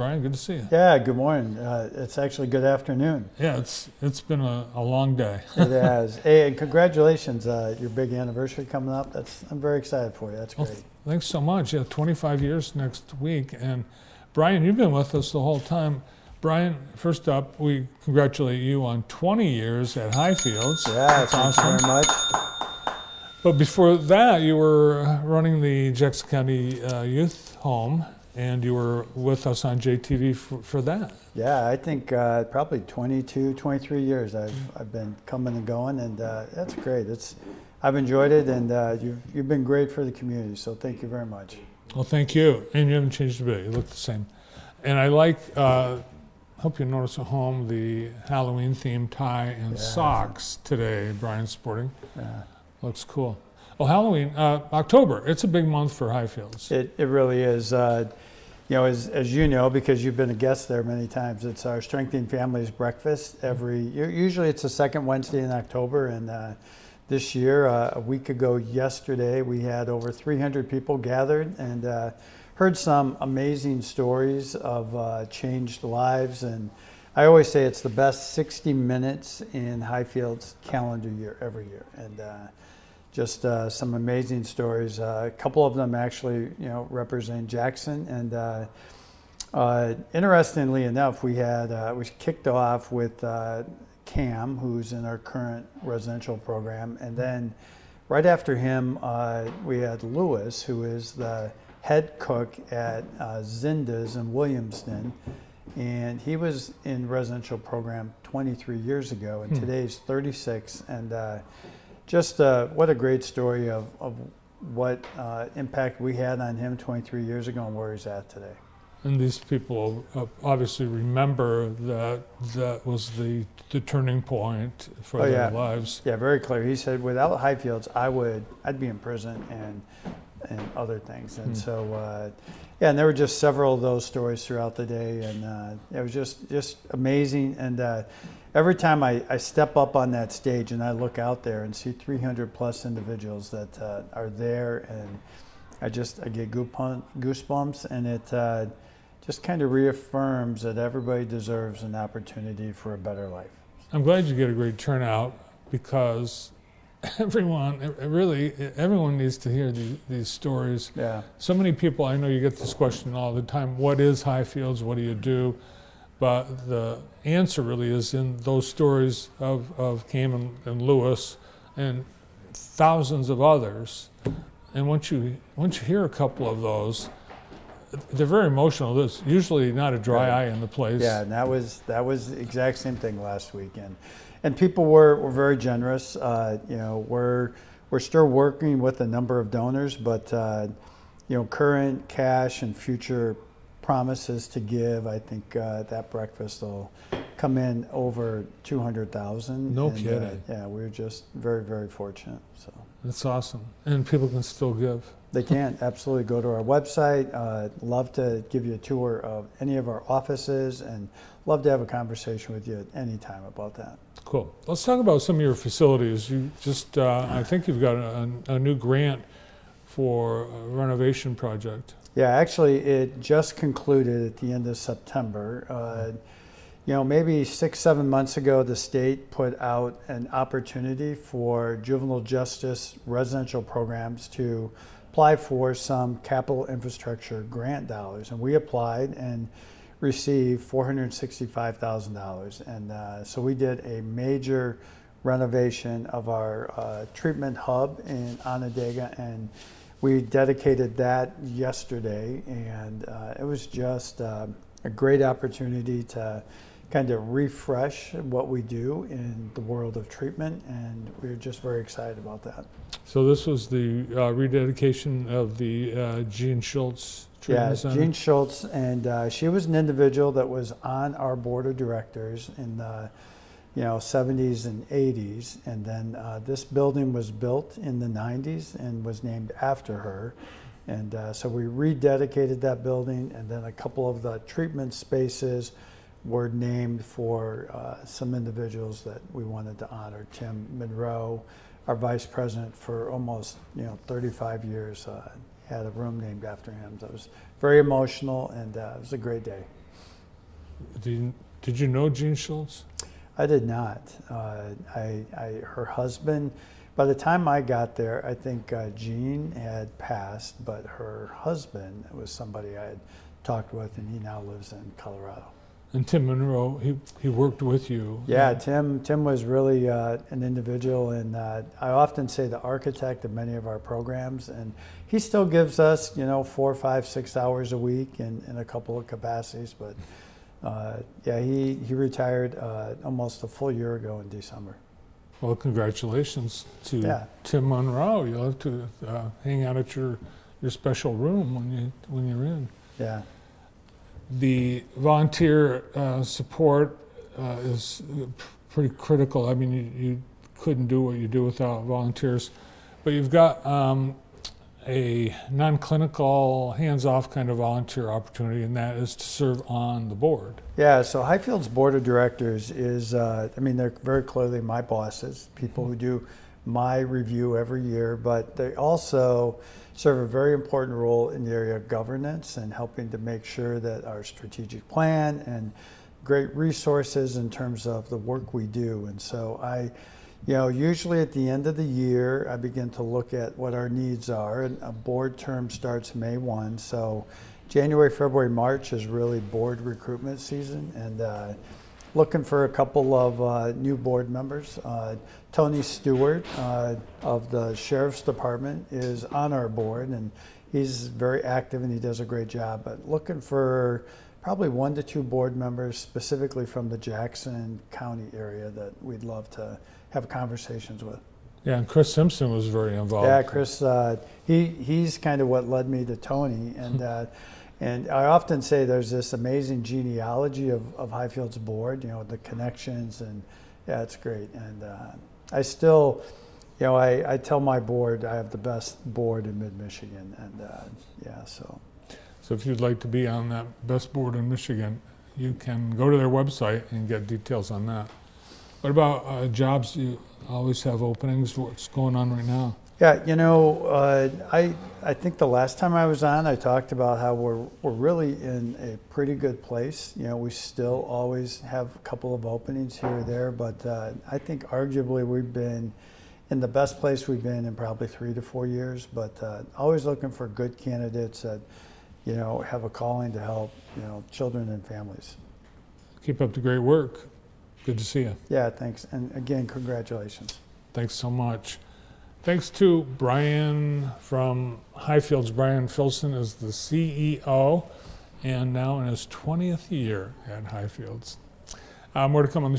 Brian, good to see you. Yeah, good morning. It's actually good afternoon. Yeah, it's been a long day. It has. Hey, and congratulations, your big anniversary coming up. I'm very excited for you. That's Well, great. thanks so much. Yeah, 25 years next week. And Brian, you've been with us the whole time. Brian, first up, we congratulate you on 20 years at Highfields. Yeah, that's thank awesome. you very much. But before that, you were running the Jackson County Youth Home, and you were with us on JTV for that. Yeah, I think probably 22, 23 years I've been coming and going, and that's great. I've enjoyed it, and you've been great for the community. So thank you very much. Well, thank you. And you haven't changed a bit. You look the same. And I hope you notice at home the Halloween themed tie and socks today Brian's sporting. Yeah. Looks cool. Well, Halloween, October, it's a big month for Highfields. It really is. As you know, because you've been a guest there many times, it's our Strengthening Families breakfast every year. Usually it's the second Wednesday in October, and this year, a week ago yesterday, we had over 300 people gathered and heard some amazing stories of changed lives. And I always say it's the best 60 minutes in Highfields calendar year every year. And just some amazing stories. A couple of them actually, represent Jackson. And interestingly enough, we kicked off with Cam, who's in our current residential program, and then right after him, we had Lewis, who is the head cook at Zinda's in Williamston, and he was in residential program 23 years ago, and today's 36, and just what a great story of what impact we had on him 23 years ago and where he's at today. And these people obviously remember that was the turning point for their lives. Yeah, very clear. He said, without Highfields, I'd be in prison and other things. And so, and there were just several of those stories throughout the day, and it was just amazing. And every time I step up on that stage and I look out there and see 300 plus individuals that are there, and I get goosebumps, and it just kind of reaffirms that everybody deserves an opportunity for a better life. I'm glad you get a great turnout, because everyone needs to hear these stories. Yeah. So many people, I know you get this question all the time, what is Highfields, what do you do? But the answer really is in those stories of Cam and Lewis and thousands of others. And once you hear a couple of those, they're very emotional. There's usually not a dry eye in the place. Yeah, and that was the exact same thing last week, and people were very generous. We're still working with a number of donors, but current cash and future promises to give. I think that breakfast will come in over 200,000. No kidding. Yeah, we're just very, very fortunate. So that's awesome, and people can still give. They can absolutely go to our website. Love to give you a tour of any of our offices, and love to have a conversation with you at any time about that. Cool. Let's talk about some of your facilities. You just, I think you've got a new grant for a renovation project. Yeah, actually, it just concluded at the end of September. Maybe 6-7 months ago, the state put out an opportunity for juvenile justice residential programs to apply for some capital infrastructure grant dollars, and we applied and received $465,000. And so we did a major renovation of our treatment hub in Onondaga, and we dedicated that yesterday, and it was just a great opportunity to kind of refresh what we do in the world of treatment, and we're just very excited about that. So this was the rededication of the Jean Schultz Treatment Center? Yeah, Jean Schultz, and she was an individual that was on our board of directors in the 70s and 80s, and then this building was built in the 90s and was named after her. And so we rededicated that building, and then a couple of the treatment spaces were named for some individuals that we wanted to honor. Tim Monroe, our vice president for almost 35 years, had a room named after him. So it was very emotional, and it was a great day. Did you know Jean Schultz? I did not. Her husband, by the time I got there, I think Jean had passed, but her husband was somebody I had talked with, and he now lives in Colorado. And Tim Monroe, he worked with you. Yeah, Tim was really an individual, and I often say the architect of many of our programs, and he still gives us, 4, 5, 6 hours a week in a couple of capacities, but yeah, he retired almost a full year ago in December. Well, congratulations to Tim Monroe. You'll have to hang out at your special room when you're in. Yeah. The volunteer support is pretty critical. I mean, you couldn't do what you do without volunteers. But you've got a non-clinical, hands-off kind of volunteer opportunity, and that is to serve on the board. Yeah, so Highfields Board of Directors is, they're very clearly my bosses, people who do my review every year, but they also serve a very important role in the area of governance and helping to make sure that our strategic plan and great resources in terms of the work we do. And so usually at the end of the year, I begin to look at what our needs are. And a board term starts May 1, so January, February, March is really board recruitment season, and looking for a couple of new board members. Tony Stewart of the Sheriff's Department is on our board, and he's very active and he does a great job. But looking for probably 1 to 2 board members specifically from the Jackson County area that we'd love to have conversations with. Yeah, and Chris Simpson was very involved. Yeah, Chris, he's kind of what led me to Tony, and I often say there's this amazing genealogy of Highfields board, the connections, and yeah, it's great. And I still, I tell my board I have the best board in mid-Michigan, and yeah, so. So if you'd like to be on that best board in Michigan, you can go to their website and get details on that. What about jobs? You always have openings. What's going on right now? Yeah, I think the last time I was on, I talked about how we're really in a pretty good place. We still always have a couple of openings here or there, but I think arguably we've been in the best place we've been in probably 3 to 4 years. But always looking for good candidates that have a calling to help children and families. Keep up the great work. Good to see you. Yeah, thanks, and again, congratulations. Thanks so much. Thanks to Brian from Highfields. Brian Philson is the CEO and now in his 20th year at Highfields. More to come on the show.